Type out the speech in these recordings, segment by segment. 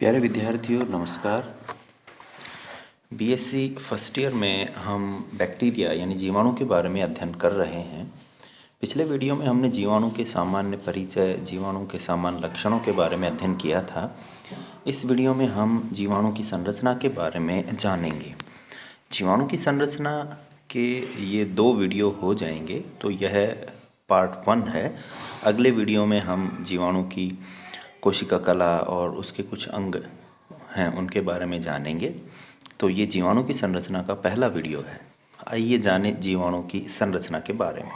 प्यारे विद्यार्थियों नमस्कार। बीएससी फर्स्ट ईयर में हम बैक्टीरिया यानी जीवाणु के बारे में अध्ययन कर रहे हैं। पिछले वीडियो में हमने जीवाणु के सामान्य परिचय, जीवाणु के सामान्य लक्षणों के बारे में अध्ययन किया था। इस वीडियो में हम जीवाणु की संरचना के बारे में जानेंगे। जीवाणु की संरचना के ये 2 वीडियो हो जाएंगे, तो यह पार्ट 1 है। अगले वीडियो में हम जीवाणु की कोशिका कला और उसके कुछ अंग हैं उनके बारे में जानेंगे। तो ये जीवाणु की संरचना का पहला वीडियो है। आइए जाने जीवाणु की संरचना के बारे में।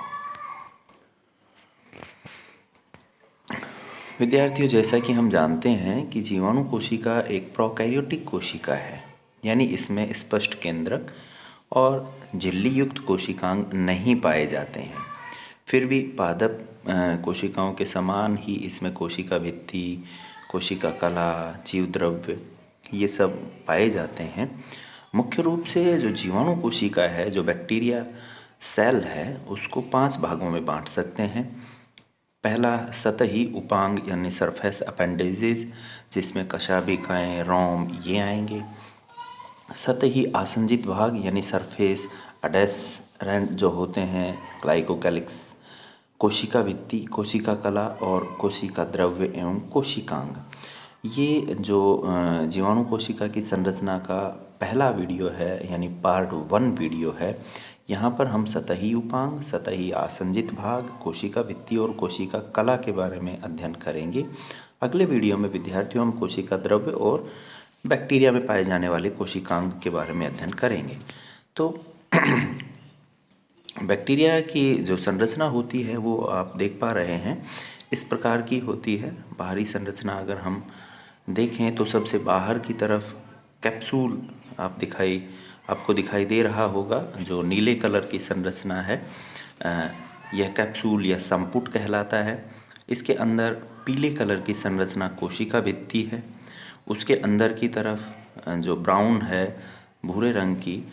विद्यार्थियों, जैसा कि हम जानते हैं कि जीवाणु कोशिका एक प्रोकैरियोटिक कोशिका है, यानी इसमें स्पष्ट केंद्रक और झिल्ली युक्त कोशिकांग नहीं पाए जाते हैं। फिर भी पादप कोशिकाओं के समान ही इसमें कोशिका भित्ति, कोशिका कला, जीवद्रव्य ये सब पाए जाते हैं। मुख्य रूप से जो जीवाणु कोशिका है, जो बैक्टीरिया सेल है, उसको 5 भागों में बांट सकते हैं। पहला सतही उपांग यानी सरफेस अपेंडेजेस, जिसमें कशाभिकाएँ, रोम ये आएंगे। सतही आसंजित भाग यानी सरफेस अडेसरेंट जो होते हैं, ग्लाइकोकैलिक्स, कोशिका भित्ति, कोशिका कला और कोशिका द्रव्य एवं कोशिकांग। ये जो जीवाणु कोशिका की संरचना का पहला वीडियो है, यानी पार्ट 1 वीडियो है। यहाँ पर हम सतही उपांग, सतही आसंजित भाग, कोशिका भित्ति और कोशिका कला के बारे में अध्ययन करेंगे। अगले वीडियो में विद्यार्थियों हम कोशिका द्रव्य और बैक्टीरिया में पाए जाने वाले कोशिकांग के बारे में अध्ययन करेंगे। तो बैक्टीरिया की जो संरचना होती है वो आप देख पा रहे हैं, इस प्रकार की होती है। बाहरी संरचना अगर हम देखें तो सबसे बाहर की तरफ कैप्सूल आपको दिखाई दे रहा होगा, जो नीले कलर की संरचना है। यह कैप्सूल या संपुट कहलाता है। इसके अंदर पीले कलर की संरचना कोशिका भित्ति है। उसके अंदर की तरफ जो ब्राउन है, भूरे रंग की,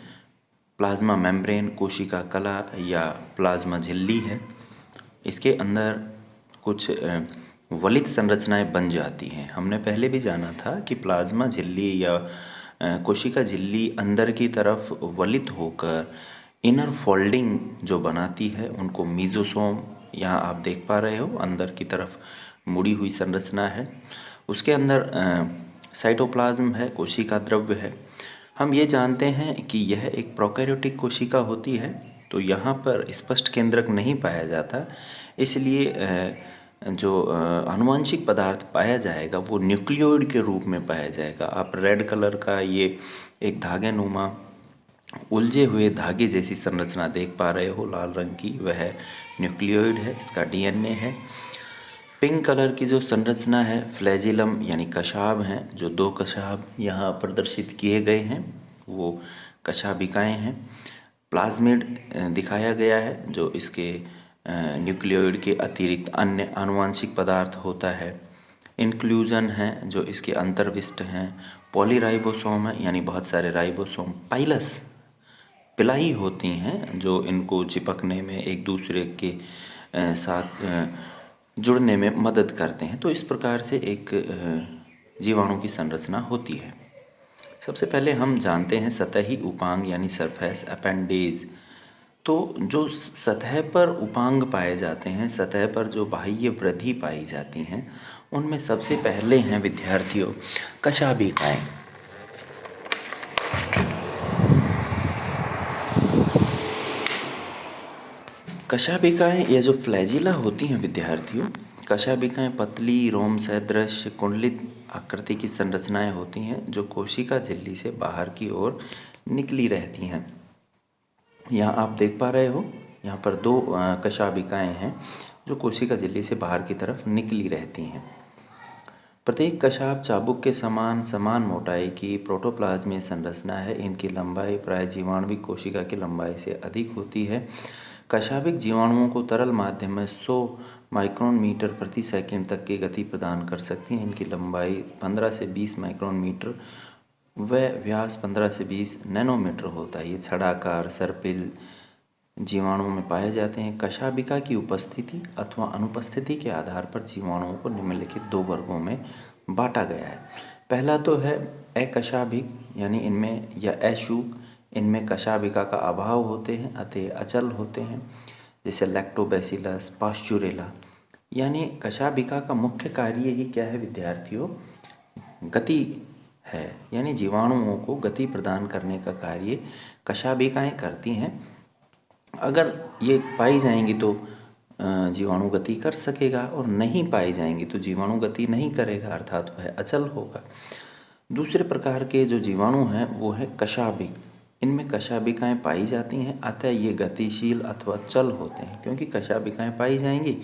प्लाज्मा मेम्ब्रेन कोशिका कला या प्लाज्मा झिल्ली है। इसके अंदर कुछ वलित संरचनाएं बन जाती हैं। हमने पहले भी जाना था कि प्लाज्मा झिल्ली या कोशिका झिल्ली अंदर की तरफ वलित होकर इनर फोल्डिंग जो बनाती है उनको मीजोसोम, यहाँ आप देख पा रहे हो, अंदर की तरफ मुड़ी हुई संरचना है। उसके अंदर साइटोप्लाज्म है, कोशिका द्रव्य है। हम ये जानते हैं कि यह एक प्रोकैरियोटिक कोशिका होती है, तो यहाँ पर स्पष्ट केंद्रक नहीं पाया जाता, इसलिए जो आनुवंशिक पदार्थ पाया जाएगा वो न्यूक्लियोइड के रूप में पाया जाएगा। आप रेड कलर का ये एक धागे नुमा उलझे हुए धागे जैसी संरचना देख पा रहे हो, लाल रंग की, वह न्यूक्लियोइड है, इसका डीएनए है। पिंक कलर की जो संरचना है फ्लैजिलम यानी कशाभ हैं, जो 2 कशाभ यहाँ प्रदर्शित किए गए हैं वो कशाभिकाएँ हैं। प्लाज्मिड दिखाया गया है, जो इसके न्यूक्लियोइड के अतिरिक्त अन्य आनुवंशिक पदार्थ होता है। इंक्लूजन है, जो इसके अंतर्विष्ट हैं। पॉलीराइबोसोम है, यानी बहुत सारे राइबोसोम। पाइलस पिलाई होती हैं, जो इनको चिपकने में एक दूसरे के साथ जुड़ने में मदद करते हैं। तो इस प्रकार से एक जीवाणु की संरचना होती है। सबसे पहले हम जानते हैं सतही उपांग यानी सरफेस अपेंडेज। तो जो सतह पर उपांग पाए जाते हैं, सतह पर जो बाह्य वृद्धि पाई जाती हैं, उनमें सबसे पहले हैं विद्यार्थियों कशाभिकाएँ। कशाभिकाएँ या जो फ्लैजिला होती हैं विद्यार्थियों, कशाभिकाएँ पतली रोम सदृश कुंडलित आकृति की संरचनाएं होती हैं, जो कोशिका झिल्ली से बाहर की ओर निकली रहती हैं। यहाँ आप देख पा रहे हो, यहाँ पर 2 कशाभिकाएँ हैं जो कोशिका झिल्ली से बाहर की तरफ निकली रहती हैं। प्रत्येक कशाभ चाबुक के समान मोटाई की प्रोटोप्लाज्मीय संरचना है। इनकी लंबाई प्राय जीवाणुविक कोशिका की लंबाई से अधिक होती है। कशाभिक जीवाणुओं को तरल माध्यम में 100 माइक्रोन मीटर प्रति सेकंड तक की गति प्रदान कर सकती हैं। इनकी लंबाई 15 से 20 माइक्रोन मीटर व व्यास 15 से 20 नैनोमीटर होता है। ये छड़ाकार सर्पिल जीवाणुओं में पाए जाते हैं। कशाभिका की उपस्थिति अथवा अनुपस्थिति के आधार पर जीवाणुओं को निम्नलिखित दो वर्गों में बांटा गया है। पहला तो है अकशाभिक, यानी इनमें, या अशूक, इनमें कशाभिका का अभाव होते हैं अतः अचल होते हैं, जैसे लैक्टोबैसिलस, पास्चुरेला। यानी कशाभिका का मुख्य कार्य ही क्या है विद्यार्थियों? गति है, यानी जीवाणुओं को गति प्रदान करने का कार्य कशाभिकाएं करती हैं। अगर ये पाई जाएंगी तो जीवाणु गति कर सकेगा, और नहीं पाई जाएंगी तो जीवाणु गति नहीं करेगा, अर्थात वह अचल होगा। दूसरे प्रकार के जो जीवाणु हैं वो है कशाभिक। इनमें कशाभिकाएं पाई जाती हैं अतः ये गतिशील अथवा चल होते हैं, क्योंकि कशाभिकाएं पाई जाएंगी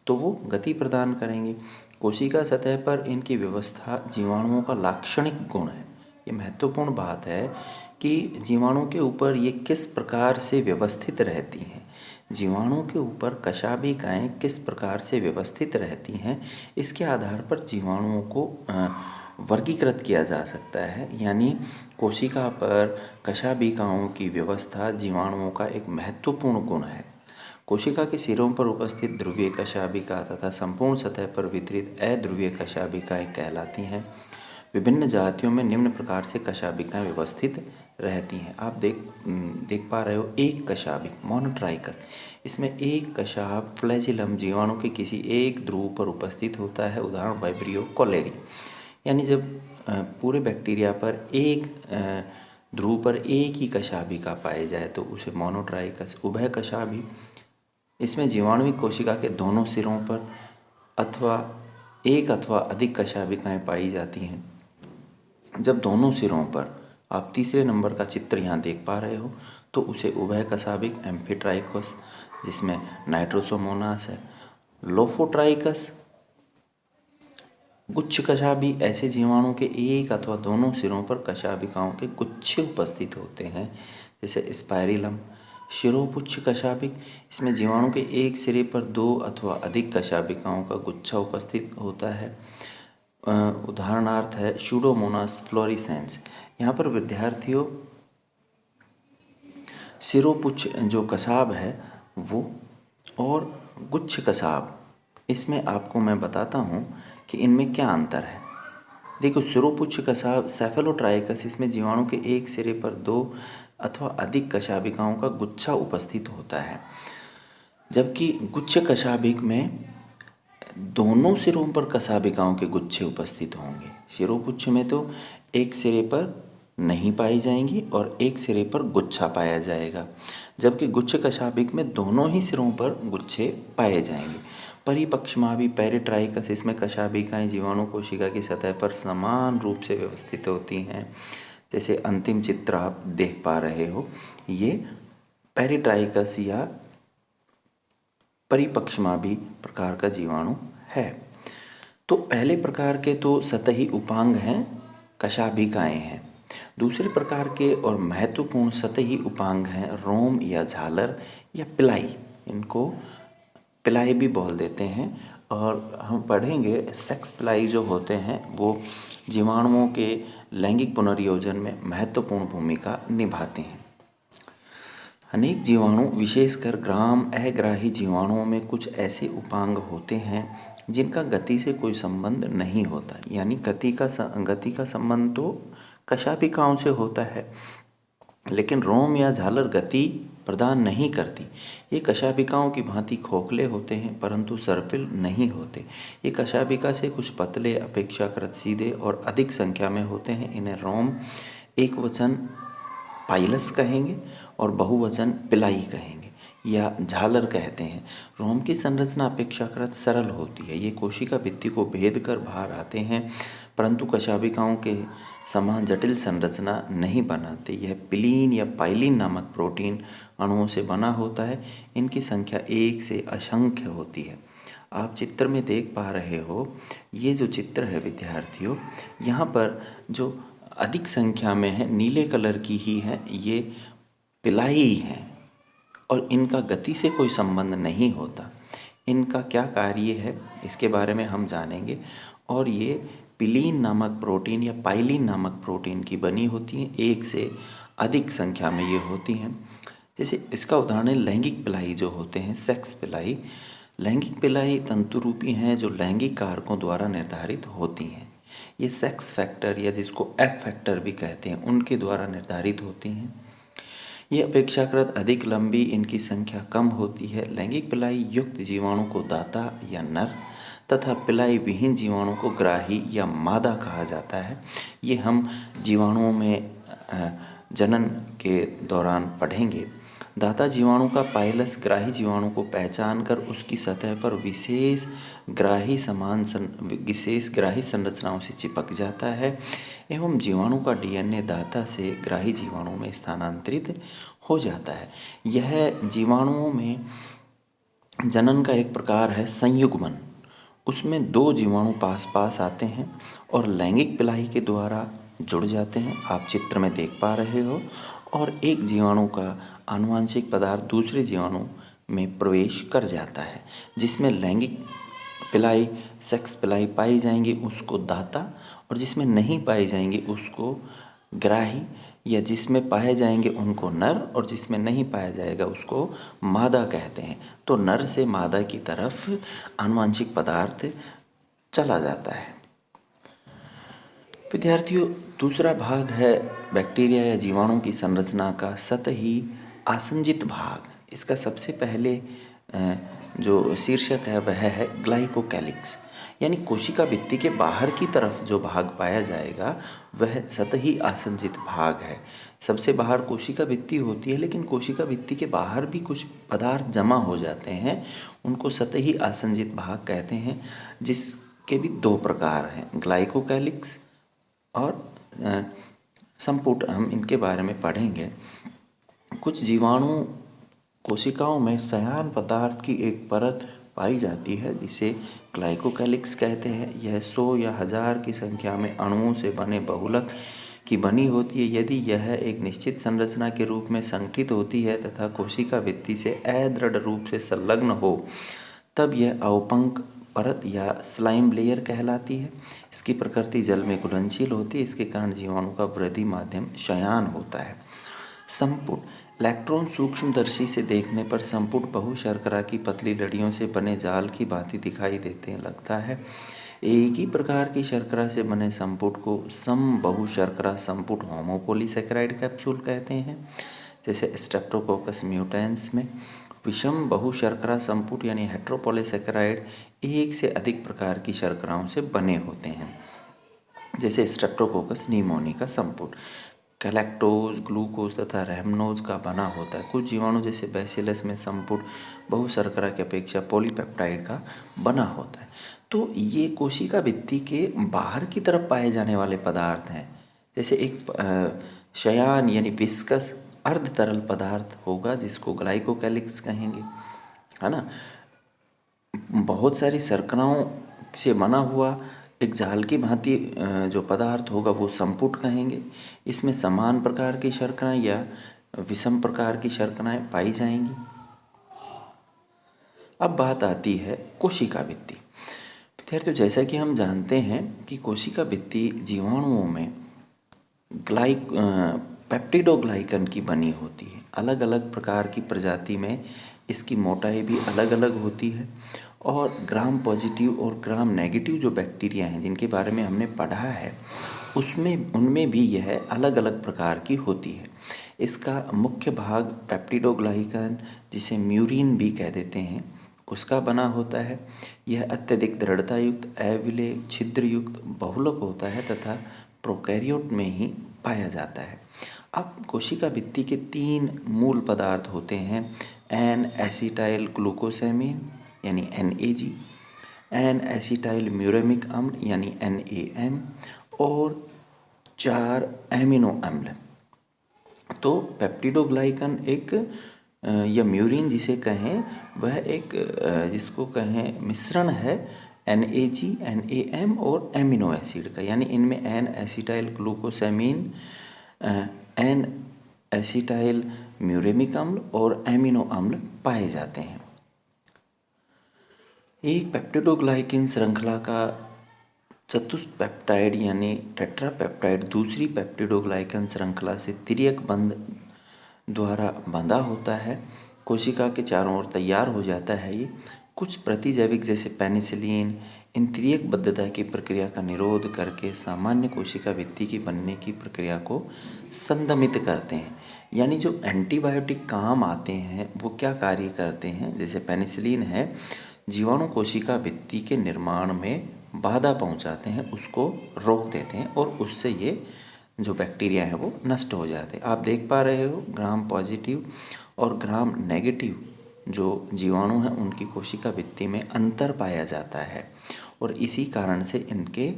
तो वो गति प्रदान करेंगी। कोशिका सतह पर इनकी व्यवस्था जीवाणुओं का लाक्षणिक गुण है। ये महत्वपूर्ण बात है कि जीवाणु के ऊपर ये किस प्रकार से व्यवस्थित रहती हैं, जीवाणु के ऊपर कशाभिकाएं किस प्रकार से व्यवस्थित रहती हैं, इसके आधार पर जीवाणुओं को वर्गीकृत किया जा सकता है। यानी कोशिका पर कशाभिकाओं की व्यवस्था जीवाणुओं का एक महत्वपूर्ण गुण है। कोशिका के सिरों पर उपस्थित ध्रुवीय कशाभिका तथा संपूर्ण सतह पर वितरित अध्रुवीय कशाभिकाएं कहलाती हैं। विभिन्न जातियों में निम्न प्रकार से कशाभिकाएं व्यवस्थित रहती हैं। आप देख पा रहे हो, एक कशाभिक मोनोट्राइकस, इसमें एक कशाभ फ्लैजिलम जीवाणु के किसी एक ध्रुव पर उपस्थित होता है, उदाहरण वाइब्रियो कोलेरी। यानी जब पूरे बैक्टीरिया पर एक ध्रुव पर एक ही कशाभिका पाए जाए तो उसे मोनोट्राइकस उभय कशाभि। इसमें जीवाणुवी कोशिका के दोनों सिरों पर अथवा एक अथवा अधिक कशाभिकाएं पाई जाती हैं। जब दोनों सिरों पर, आप तीसरे नंबर का चित्र यहाँ देख पा रहे हो, तो उसे उभय कशाभिक एम्फीट्राइकोस, जिसमें नाइट्रोसोमोनास है। लोफोट्राइकस गुच्छ कशाभि, ऐसे जीवाणु के एक अथवा दोनों सिरों पर कशाभिकाओं के गुच्छे उपस्थित होते हैं, जैसे स्पाइरिलम। शिरोपुच्छ कशाभिक, इसमें जीवाणु के एक सिरे पर दो अथवा अधिक कशाभिकाओं का गुच्छा उपस्थित होता है, उदाहरणार्थ है शूडोमोनास फ्लोरिसेंस। यहाँ पर विद्यार्थियों सिरोपुच्छ जो कसाब है वो और गुच्छ कसाब, इसमें आपको मैं बताता हूँ कि इनमें क्या अंतर है। देखो, सिरोपुच्छ कसाब सेफेलोट्राइकस, इसमें जीवाणु के एक सिरे पर दो अथवा अधिक कशाभिकाओं का गुच्छा उपस्थित होता है, जबकि गुच्छ कशाभिक में दोनों सिरों पर कशाभिकाओं के गुच्छे उपस्थित होंगे। सिरोपुच्छ में तो एक सिरे पर नहीं पाई जाएंगी और एक सिरे पर गुच्छा पाया जाएगा, जबकि गुच्छ कशाभिक में दोनों ही सिरों पर गुच्छे पाए जाएंगे। परिपक्ष्माभि पेरिट्राइकस, इसमें कशाभिकाएं जीवाणु कोशिका की सतह पर समान रूप से व्यवस्थित होती हैं, जैसे अंतिम चित्र आप देख पा रहे हो। ये पेरिट्राइकस या परिपक्ष्माभि प्रकार का जीवाणु है। तो पहले प्रकार के तो सतही उपांग हैं, कशाभिकाएं हैं। दूसरे प्रकार के और महत्वपूर्ण सतही उपांग हैं रोम या झालर या पिलाई, इनको पिलाई भी बोल देते हैं। और हम पढ़ेंगे सेक्स पिलाई जो होते हैं वो जीवाणुओं के लैंगिक पुनर्योजन में महत्वपूर्ण भूमिका निभाते हैं। अनेक जीवाणु, विशेषकर ग्राम अग्राही जीवाणुओं में कुछ ऐसे उपांग होते हैं जिनका गति से कोई संबंध नहीं होता। यानी गति का संबंध तो कशाभिकाओं से होता है, लेकिन रोम या झालर गति प्रदान नहीं करती। ये कशाभिकाओं की भांति खोखले होते हैं परंतु सर्पिल नहीं होते। ये कशाभिका से कुछ पतले, अपेक्षाकृत सीधे और अधिक संख्या में होते हैं। इन्हें रोम एकवचन पाइलस कहेंगे और बहुवचन पिलाई कहेंगे या झालर कहते हैं। रोम की संरचना अपेक्षाकृत सरल होती है। ये कोशिका भित्ति को भेद कर बाहर आते हैं परंतु कशाभिकाओं के समान जटिल संरचना नहीं बनाते। यह पिलीन या पाइलिन नामक प्रोटीन अणुओं से बना होता है। इनकी संख्या एक से असंख्य होती है। आप चित्र में देख पा रहे हो, ये जो चित्र है विद्यार्थियों, यहाँ पर जो अधिक संख्या में है, नीले कलर की ही है, ये पिलाई हैं और इनका गति से कोई संबंध नहीं होता। इनका क्या कार्य है इसके बारे में हम जानेंगे। और ये पिलीन नामक प्रोटीन या पाइलिन नामक प्रोटीन की बनी होती हैं, एक से अधिक संख्या में ये होती हैं। जैसे इसका उदाहरण है लैंगिक पिलाई जो होते हैं, सेक्स पिलाई। लैंगिक पिलाई तंतुरूपी हैं जो लैंगिक कारकों द्वारा निर्धारित होती हैं। ये सेक्स फैक्टर या जिसको एफ फैक्टर भी कहते हैं उनके द्वारा निर्धारित होती हैं। ये अपेक्षाकृत अधिक लंबी, इनकी संख्या कम होती है। लैंगिक पिलाई युक्त जीवाणु को दाता या नर तथा पिलाई विहीन जीवाणु को ग्राही या मादा कहा जाता है। ये हम जीवाणुओं में जनन के दौरान पढ़ेंगे। दाता जीवाणु का पाइलस ग्राही जीवाणु को पहचान कर उसकी सतह पर विशेष ग्राही संरचनाओं से चिपक जाता है एवं जीवाणु का डीएनए दाता से ग्राही जीवाणु में स्थानांतरित हो जाता है। यह जीवाणुओं में जनन का एक प्रकार है संयुग्मन। उसमें दो जीवाणु पास पास आते हैं और लैंगिक पिलाई के द्वारा जुड़ जाते हैं, आप चित्र में देख पा रहे हो, और एक जीवाणु का आनुवंशिक पदार्थ दूसरे जीवाणु में प्रवेश कर जाता है। जिसमें लैंगिक पिलाई, सेक्स पिलाई पाई जाएंगी उसको दाता, और जिसमें नहीं पाई जाएंगी उसको ग्राही, या जिसमें पाए जाएंगे उनको नर, और जिसमें नहीं पाया जाएगा उसको मादा कहते हैं। तो नर से मादा की तरफ आनुवंशिक पदार्थ चला जाता है। विद्यार्थियों, दूसरा भाग है बैक्टीरिया या जीवाणु की संरचना का सतही आसंजित भाग। इसका सबसे पहले जो शीर्षक है वह है ग्लाइकोकैलिक्स, यानी कोशिका भित्ति के बाहर की तरफ जो भाग पाया जाएगा वह सतही आसंजित भाग है। सबसे बाहर कोशिका भित्ति होती है, लेकिन कोशिका भित्ति के बाहर भी कुछ पदार्थ जमा हो जाते हैं, उनको सतही आसंजित भाग कहते हैं, जिसके भी दो प्रकार हैं, ग्लाइकोकैलिक्स और संपुट। हम इनके बारे में पढ़ेंगे। कुछ जीवाणु कोशिकाओं में सयान पदार्थ की एक परत पाई जाती है जिसे ग्लाइकोकैलिक्स कहते हैं। यह 100 या 1000 की संख्या में अणुओं से बने बहुलक की बनी होती है। यदि यह एक निश्चित संरचना के रूप में संगठित होती है तथा कोशिका भित्ति से अदृढ़ रूप से संलग्न हो, तब यह अवपंक परत या स्लाइम लेयर कहलाती है। इसकी प्रकृति जल में घुलनशील होती है, इसके कारण जीवाणु का वृद्धि माध्यम शयान होता है। संपुट। इलेक्ट्रॉन सूक्ष्मदर्शी से देखने पर संपुट बहुशर्करा की पतली लड़ियों से बने जाल की भांति दिखाई देते लगता है। एक ही प्रकार की शर्करा से बने संपुट को समबहुशर्करा संपुट होमोपोलीसेकेराइड कैप्सूल कहते हैं। जैसे स्ट्रेप्टोकोकस म्यूटेंस में विषम बहुशर्करा संपुट यानी हेट्रोपोलीसेकेराइड एक से अधिक प्रकार की शर्कराओं से बने होते हैं। जैसे स्ट्रेप्टोकोकस निमोनी का संपुट कैलेक्टोज, ग्लूकोज तथा रैमनोज का बना होता है। कुछ जीवाणु जैसे बैसिलस में संपुट बहुशर्करा की अपेक्षा पॉलीपेप्टाइड का बना होता है। तो ये कोशिका भित्ति के बाहर की तरफ पाए जाने वाले पदार्थ हैं। जैसे एक शयान यानी विस्कस अर्ध तरल पदार्थ होगा जिसको ग्लाइकोकैलिक्स कहेंगे, है ना। बहुत सारी शर्कराओं से बना हुआ एक जाल की भांति जो पदार्थ होगा वो संपुट कहेंगे। इसमें समान प्रकार की शर्कराएं या विषम प्रकार की शर्कराएं पाई जाएंगी। अब बात आती है कोशिका भित्ति। विद्यार्थियों, जैसा कि हम जानते हैं कि कोशिका भित्ति जीवाणुओं में पेप्टिडोग्लाइकन की बनी होती है। अलग अलग प्रकार की प्रजाति में इसकी मोटाई भी अलग अलग होती है, और ग्राम पॉजिटिव और ग्राम नेगेटिव जो बैक्टीरिया हैं जिनके बारे में हमने पढ़ा है उनमें भी यह अलग अलग प्रकार की होती है। इसका मुख्य भाग पेप्टिडोग्लाइकन, जिसे म्यूरिन भी कह देते हैं, उसका बना होता है। यह अत्यधिक दृढ़ता युक्त, अविलेय, छिद्र युक्त बहुलक होता है तथा प्रोकैरियोट में ही पाया जाता है। अब कोशिका भित्ति के 3 मूल पदार्थ होते हैं, एन एसिटाइल ग्लूकोसेमिन यानी NAG, एन एसिटाइल म्यूरेमिक अम्ल यानी NAM, और 4 एमिनो अम्ल। तो पेप्टिडोग्लाइकन एक या म्यूरिन जिसे कहें वह एक जिसको कहें मिश्रण है NAG, NAM और एमिनो एसिड का, यानी इनमें N acetyl glucosamine, N acetyl muramic अम्ल और एमिनो अम्ल पाए जाते हैं। एक पेप्टिडोग्लाइकिन श्रृंखला का चतुष्पेप्टाइड यानी टेट्रापेप्टाइड दूसरी पेप्टिडोग्लाइकन श्रृंखला से तिर्यक बंध द्वारा बंधा होता है। कोशिका के चारों ओर तैयार हो जाता है ये। कुछ प्रतिजैविक जैसे पेनिसिलिन इंद्रियबद्धता की प्रक्रिया का निरोध करके सामान्य कोशिका भित्ति की बनने की प्रक्रिया को संदमित करते हैं। यानी जो एंटीबायोटिक काम आते हैं वो क्या कार्य करते हैं, जैसे पेनिसिलिन है, जीवाणु कोशिका भित्ति के निर्माण में बाधा पहुंचाते हैं, उसको रोक देते हैं और उससे ये जो बैक्टीरिया है वो नष्ट हो जाते हैं। आप देख पा रहे हो ग्राम पॉजिटिव और ग्राम नेगेटिव जो जीवाणु हैं उनकी कोशिका भित्ति में अंतर पाया जाता है और इसी कारण से इनके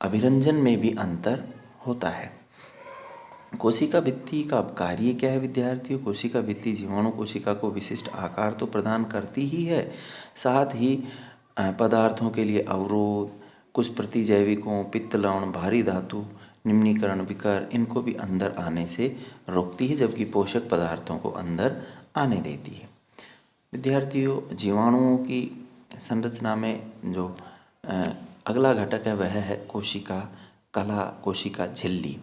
अभिरंजन में भी अंतर होता है। कोशिका भित्ति का कार्य क्या है विद्यार्थियों? कोशिका भित्ति जीवाणु कोशिका को विशिष्ट आकार तो प्रदान करती ही है, साथ ही पदार्थों के लिए अवरोध, कुछ प्रतिजैविकों, पित्त लवण, भारी धातु, निम्नीकरण विकर, इनको भी अंदर आने से रोकती है, जबकि पोषक पदार्थों को अंदर आने देती है। विद्यार्थियों, जीवाणुओं की संरचना में जो अगला घटक है वह है कोशिका कला, कोशिका झिल्ली।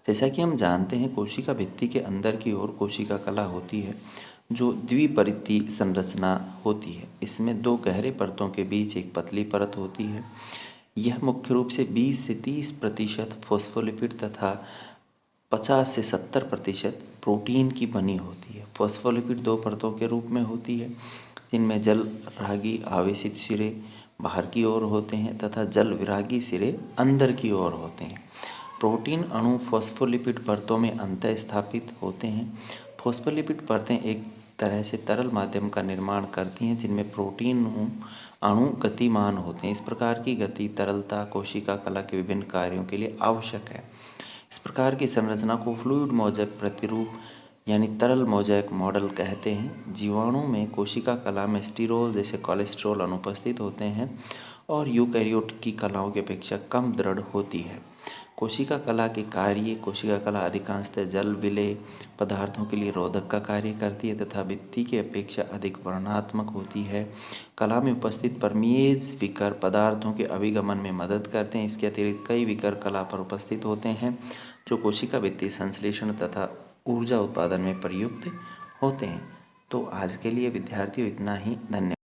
जैसा कि हम जानते हैं कोशिका भित्ति के अंदर की ओर कोशिका कला होती है जो द्विपरतीय संरचना होती है। इसमें दो गहरे परतों के बीच एक पतली परत होती है। यह मुख्य रूप से 20 से 30% फॉस्फोलिपिड तथा 50 से 70% प्रोटीन की बनी होती है। फॉस्फोलिपिड दो परतों के रूप में होती है जिनमें जल रागी आवेशित सिरे बाहर की ओर होते हैं तथा जल विरागी सिरे अंदर की ओर होते हैं। प्रोटीन अणु फॉस्फोलिपिड परतों में अंतः स्थापित होते हैं। फॉस्फोलिपिड परतें एक तरह से तरल माध्यम का निर्माण करती हैं जिनमें प्रोटीन अणु गतिमान होते हैं। इस प्रकार की गति तरलता कोशिका कला के विभिन्न कार्यों के लिए आवश्यक है। इस प्रकार की संरचना को फ्लूइड मोज़ेक प्रतिरूप यानी तरल मोज़ेक मॉडल कहते हैं। जीवाणु में कोशिका कला में स्टीरोल जैसे कोलेस्ट्रॉल अनुपस्थित होते हैं और यूकैरियोट की कलाओं की अपेक्षा कम दृढ़ होती है। कोशिका कला के कार्य, कोशिका कला अधिकांशतः जल विलेय पदार्थों के लिए रोधक का कार्य करती है तथा भित्ति की अपेक्षा अधिक वर्णनात्मक होती है। कला में उपस्थित परमीएज विकर पदार्थों के अभिगमन में मदद करते हैं। इसके अतिरिक्त कई विकर कला पर उपस्थित होते हैं जो कोशिका भित्ति संश्लेषण तथा ऊर्जा उत्पादन में प्रयुक्त होते हैं। तो आज के लिए विद्यार्थियों इतना ही। धन्यवाद।